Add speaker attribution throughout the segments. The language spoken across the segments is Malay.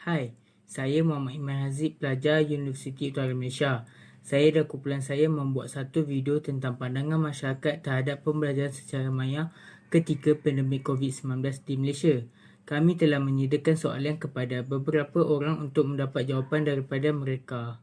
Speaker 1: Hai, saya Muhammad Iman Haziq, pelajar Universiti Utara Malaysia. Saya dan kumpulan saya membuat satu video tentang pandangan masyarakat terhadap pembelajaran secara maya ketika pandemik COVID-19 di Malaysia. Kami telah menyediakan soalan kepada beberapa orang untuk mendapat jawapan daripada mereka.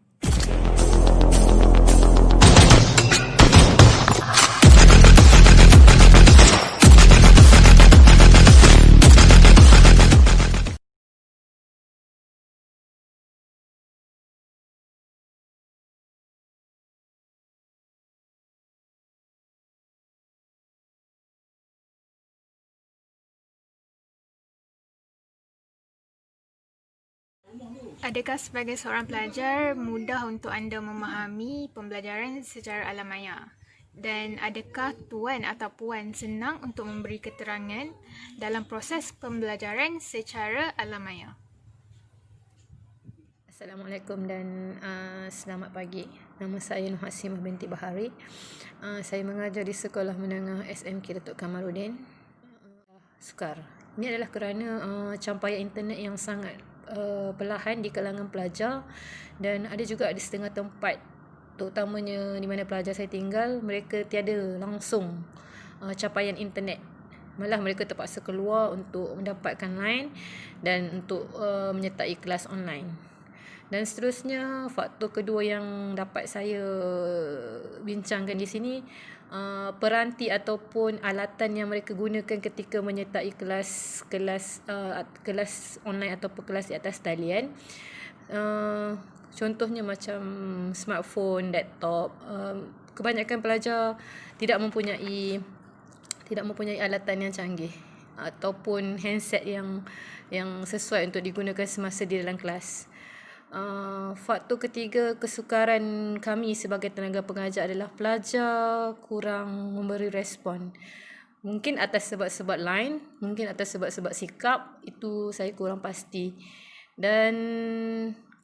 Speaker 2: Adakah sebagai seorang pelajar mudah untuk anda memahami pembelajaran secara alam maya? Dan adakah tuan atau puan senang untuk memberi keterangan dalam proses pembelajaran secara alam maya?
Speaker 3: Assalamualaikum dan selamat pagi. Nama saya Nur Hasimah binti Bahari. Saya mengajar di Sekolah Menengah SMK Datuk Kamaluddin, Sukar. Ini adalah kerana campaian internet yang sangat perlahan di kalangan pelajar, dan ada juga di setengah tempat, terutamanya di mana pelajar saya tinggal, mereka tiada langsung capaian internet. Malah mereka terpaksa keluar untuk mendapatkan line dan untuk menyertai kelas online. Dan seterusnya, faktor kedua yang dapat saya bincangkan di sini, peranti ataupun alatan yang mereka gunakan ketika menyertai kelas online ataupun kelas di atas talian. Contohnya macam smartphone, laptop. Kebanyakan pelajar tidak mempunyai alatan yang canggih ataupun handset yang sesuai untuk digunakan semasa di dalam kelas. Faktor ketiga, kesukaran kami sebagai tenaga pengajar adalah pelajar kurang memberi respon. Mungkin atas sebab-sebab lain, mungkin atas sebab-sebab sikap, itu saya kurang pasti. Dan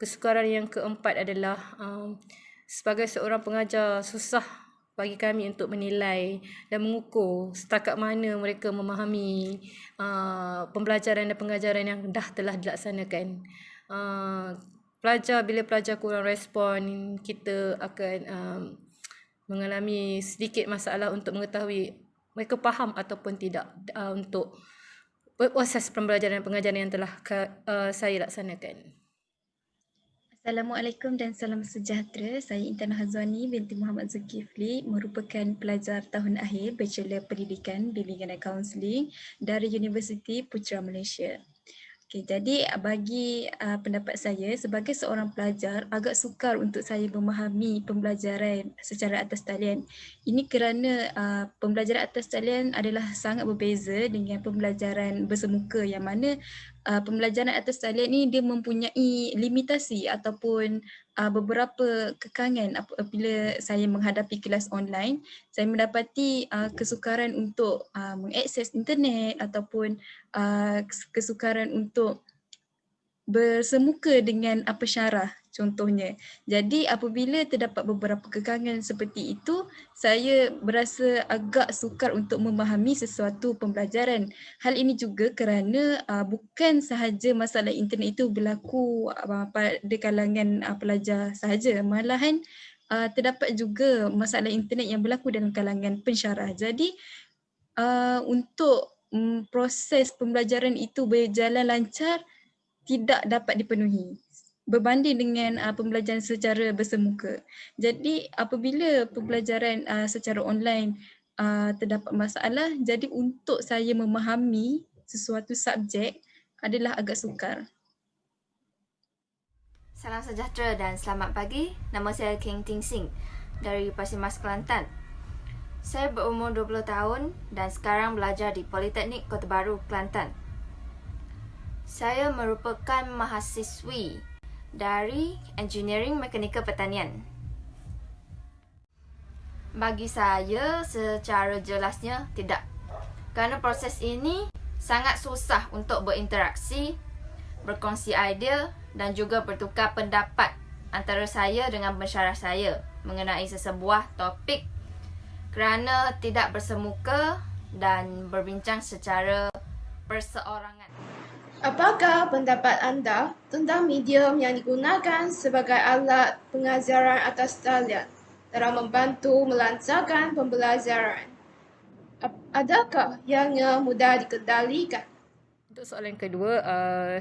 Speaker 3: kesukaran yang keempat adalah sebagai seorang pengajar, susah bagi kami untuk menilai dan mengukur setakat mana mereka memahami pembelajaran dan pengajaran yang telah dilaksanakan. Bila pelajar kurang respon, kita akan mengalami sedikit masalah untuk mengetahui mereka faham ataupun tidak untuk proses pembelajaran dan pengajaran yang telah saya laksanakan.
Speaker 4: Assalamualaikum dan salam sejahtera. Saya Intan Hazwani binti Muhammad Zulkifli, merupakan pelajar tahun akhir Bachelor Pendidikan, Bimbingan dan Kaunseling dari Universiti Putra Malaysia. Jadi bagi pendapat saya, sebagai seorang pelajar, agak sukar untuk saya memahami pembelajaran secara atas talian. Ini kerana pembelajaran atas talian adalah sangat berbeza dengan pembelajaran bersemuka, yang mana pembelajaran atas talian ini dia mempunyai limitasi ataupun beberapa kekangan apabila saya menghadapi kelas online. Saya mendapati kesukaran untuk mengakses internet ataupun kesukaran untuk bersemuka dengan pensyarah contohnya. Jadi apabila terdapat beberapa kekangan seperti itu, saya berasa agak sukar untuk memahami sesuatu pembelajaran. Hal ini juga kerana bukan sahaja masalah internet itu berlaku pada kalangan pelajar sahaja, malahan terdapat juga masalah internet yang berlaku dalam kalangan pensyarah. Jadi untuk proses pembelajaran itu berjalan lancar tidak dapat dipenuhi berbanding dengan pembelajaran secara bersemuka. Jadi apabila pembelajaran secara online terdapat masalah, jadi untuk saya memahami sesuatu subjek adalah agak sukar.
Speaker 5: Salam sejahtera dan selamat pagi. Nama saya Keng Ting Sing dari Pasir Mas, Kelantan. Saya berumur 20 tahun dan sekarang belajar di Politeknik Kota Baru, Kelantan. Saya merupakan mahasiswi dari Engineering Mekanikal Pertanian. Bagi saya, secara jelasnya tidak. Kerana proses ini sangat susah untuk berinteraksi, berkongsi idea dan juga bertukar pendapat antara saya dengan pensyarah saya mengenai sesebuah topik kerana tidak bersemuka dan berbincang secara perseorangan.
Speaker 6: Apakah pendapat anda tentang medium yang digunakan sebagai alat pengajaran atas talian dalam membantu melancarkan pembelajaran? Adakah ianya mudah dikendalikan?
Speaker 3: Untuk soalan kedua,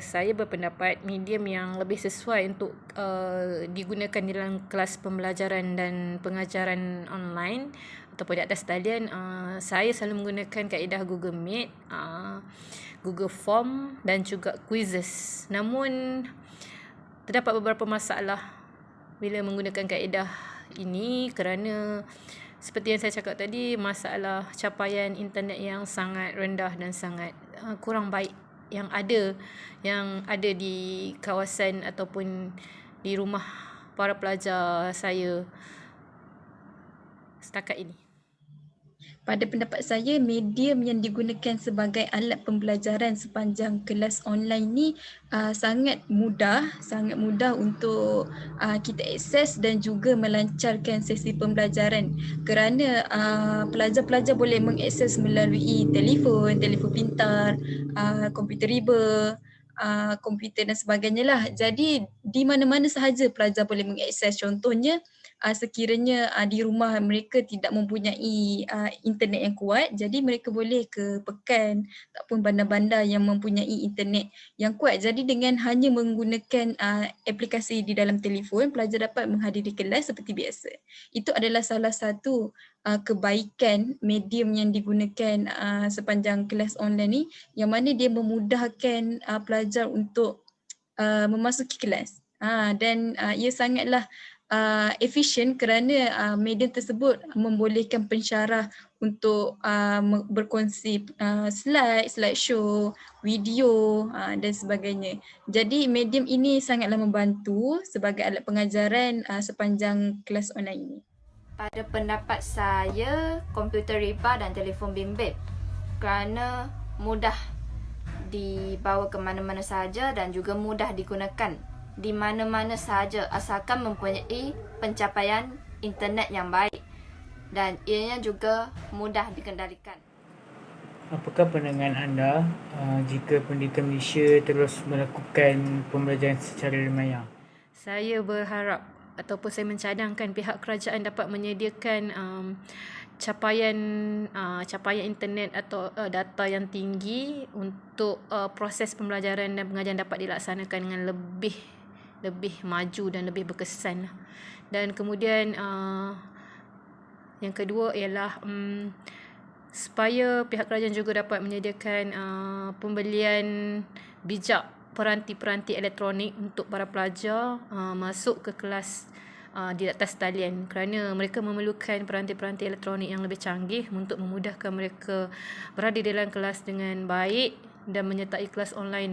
Speaker 3: saya berpendapat medium yang lebih sesuai untuk digunakan dalam kelas pembelajaran dan pengajaran online ataupun di atas talian, saya selalu menggunakan kaedah Google Meet, Google Form dan juga quizzes. Namun, terdapat beberapa masalah bila menggunakan kaedah ini kerana seperti yang saya cakap tadi, masalah capaian internet yang sangat rendah dan sangat kurang baik yang ada di kawasan ataupun di rumah para pelajar saya setakat ini.
Speaker 4: Pada pendapat saya, medium yang digunakan sebagai alat pembelajaran sepanjang kelas online ni sangat mudah untuk kita akses dan juga melancarkan sesi pembelajaran kerana pelajar-pelajar boleh mengakses melalui telefon pintar, komputer riba, komputer dan sebagainya lah. Jadi di mana-mana sahaja pelajar boleh mengakses. Contohnya sekiranya di rumah mereka tidak mempunyai internet yang kuat, jadi mereka boleh ke pekan ataupun bandar-bandar yang mempunyai internet yang kuat. Jadi dengan hanya menggunakan aplikasi di dalam telefon, pelajar dapat menghadiri kelas seperti biasa. Itu adalah salah satu kebaikan medium yang digunakan sepanjang kelas online ni, yang mana dia memudahkan pelajar untuk memasuki kelas. Dan ia sangatlah efisien kerana medium tersebut membolehkan pensyarah untuk berkongsi slideshow, video dan sebagainya. Jadi medium ini sangatlah membantu sebagai alat pengajaran sepanjang kelas online ini.
Speaker 5: Pada pendapat saya, komputer riba dan telefon bimbit kerana mudah dibawa ke mana-mana sahaja dan juga mudah digunakan di mana-mana sahaja asalkan mempunyai pencapaian internet yang baik dan ianya juga mudah dikendalikan.
Speaker 1: Apakah pandangan anda jika pendidikan Malaysia terus melakukan pembelajaran secara lemaya?
Speaker 3: Saya berharap ataupun saya mencadangkan pihak kerajaan dapat menyediakan capaian internet atau data yang tinggi untuk proses pembelajaran dan pengajaran dapat dilaksanakan dengan lebih maju dan lebih berkesan. Dan kemudian yang kedua ialah supaya pihak kerajaan juga dapat menyediakan pembelian bijak peranti-peranti elektronik untuk para pelajar masuk ke kelas di atas talian kerana mereka memerlukan peranti-peranti elektronik yang lebih canggih untuk memudahkan mereka berada dalam kelas dengan baik dan menyertai kelas online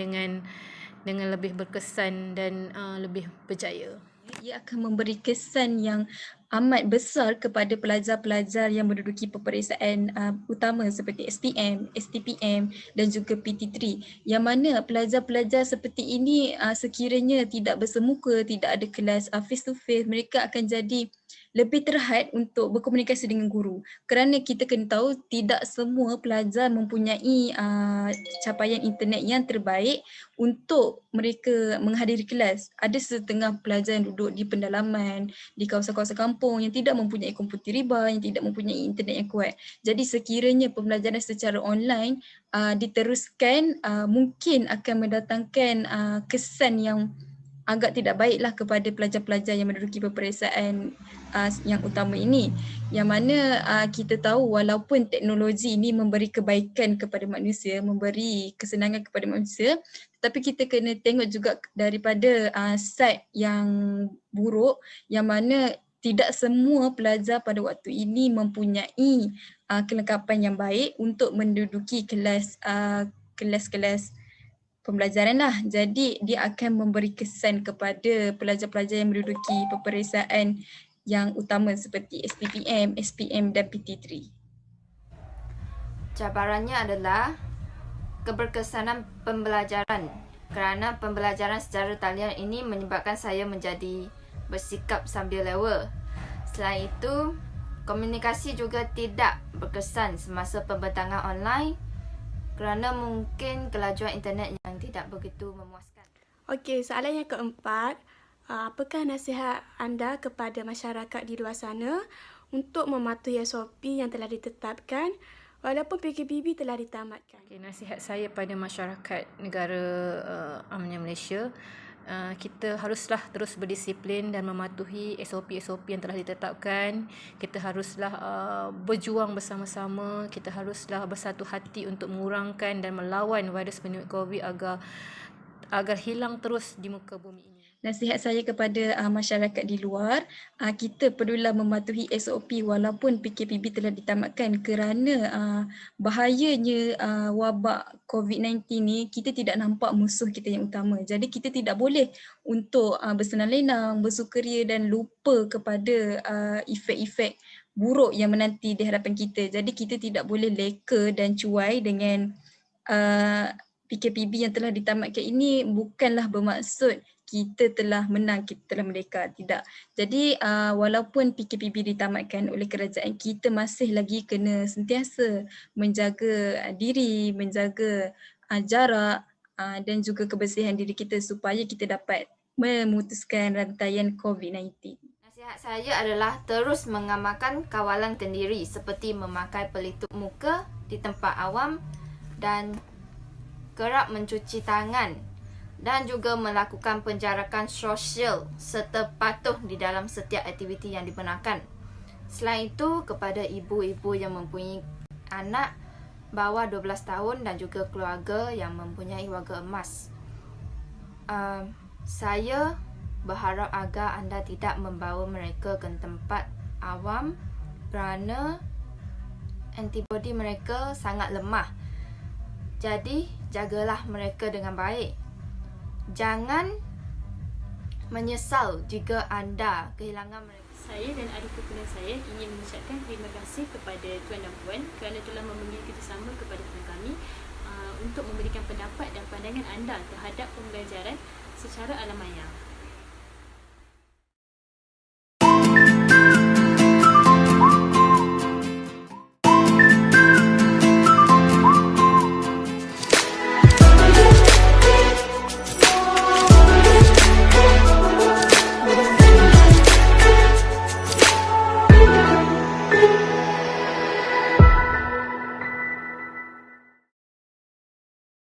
Speaker 3: dengan lebih berkesan dan lebih berjaya.
Speaker 4: Ia akan memberi kesan yang amat besar kepada pelajar-pelajar yang menduduki peperiksaan utama seperti SPM, STPM dan juga PT3, yang mana pelajar-pelajar seperti ini sekiranya tidak bersemuka, tidak ada kelas face to face, mereka akan jadi lebih terhad untuk berkomunikasi dengan guru. Kerana kita kena tahu tidak semua pelajar mempunyai capaian internet yang terbaik untuk mereka menghadiri kelas. Ada setengah pelajar yang duduk di pendalaman, di kawasan-kawasan kampung yang tidak mempunyai komputer riba, yang tidak mempunyai internet yang kuat. Jadi sekiranya pembelajaran secara online diteruskan, mungkin akan mendatangkan kesan yang agak tidak baiklah kepada pelajar-pelajar yang menduduki peperiksaan yang utama ini, yang mana kita tahu walaupun teknologi ini memberi kebaikan kepada manusia, memberi kesenangan kepada manusia, tetapi kita kena tengok juga daripada side yang buruk, yang mana tidak semua pelajar pada waktu ini mempunyai kelengkapan yang baik untuk menduduki kelas-kelas pembelajaran lah. Jadi dia akan memberi kesan kepada pelajar-pelajar yang menduduki peperiksaan yang utama seperti SPPM, SPM dan PT3.
Speaker 5: Cabarannya adalah keberkesanan pembelajaran, kerana pembelajaran secara talian ini menyebabkan saya menjadi bersikap sambil lewa. Selain itu, komunikasi juga tidak berkesan semasa pembentangan online kerana mungkin kelajuan internet yang tidak begitu memuaskan.
Speaker 7: Okey, soalan yang keempat. Apakah nasihat anda kepada masyarakat di luar sana untuk mematuhi SOP yang telah ditetapkan walaupun PKPB telah ditamatkan?
Speaker 3: Okay, nasihat saya pada masyarakat negara Amannya Malaysia, kita haruslah terus berdisiplin dan mematuhi SOP-SOP yang telah ditetapkan. Kita haruslah berjuang bersama-sama. Kita haruslah bersatu hati untuk mengurangkan dan melawan virus pandemik COVID agar hilang terus di muka bumi ini.
Speaker 4: Nasihat saya kepada masyarakat di luar, kita perlulah mematuhi SOP walaupun PKPB telah ditamatkan kerana bahayanya wabak COVID-19 ni kita tidak nampak musuh kita yang utama. Jadi kita tidak boleh untuk bersenang-lenang, bersukaria dan lupa kepada efek-efek buruk yang menanti di hadapan kita. Jadi kita tidak boleh leka dan cuai dengan PKPB yang telah ditamatkan ini. Bukanlah bermaksud kita telah menang, kita telah merdeka. Tidak. Jadi walaupun PKPB ditamatkan oleh kerajaan, kita masih lagi kena sentiasa menjaga diri, menjaga jarak dan juga kebersihan diri kita supaya kita dapat memutuskan rantaian COVID-19.
Speaker 5: Nasihat saya adalah terus mengamalkan kawalan kendiri seperti memakai pelitup muka di tempat awam dan kerap mencuci tangan dan juga melakukan penjarakan sosial serta patuh di dalam setiap aktiviti yang dibenarkan. Selain itu, kepada ibu-ibu yang mempunyai anak bawah 12 tahun dan juga keluarga yang mempunyai warga emas, saya berharap agar anda tidak membawa mereka ke tempat awam kerana antibodi mereka sangat lemah. Jadi, jagalah mereka dengan baik. Jangan menyesal jika anda kehilangan mereka.
Speaker 8: Saya dan ahli kumpulan saya ingin mengucapkan terima kasih kepada Tuan dan Puan kerana telah memberi kerjasama kepada kami untuk memberikan pendapat dan pandangan anda terhadap pembelajaran secara alamaya.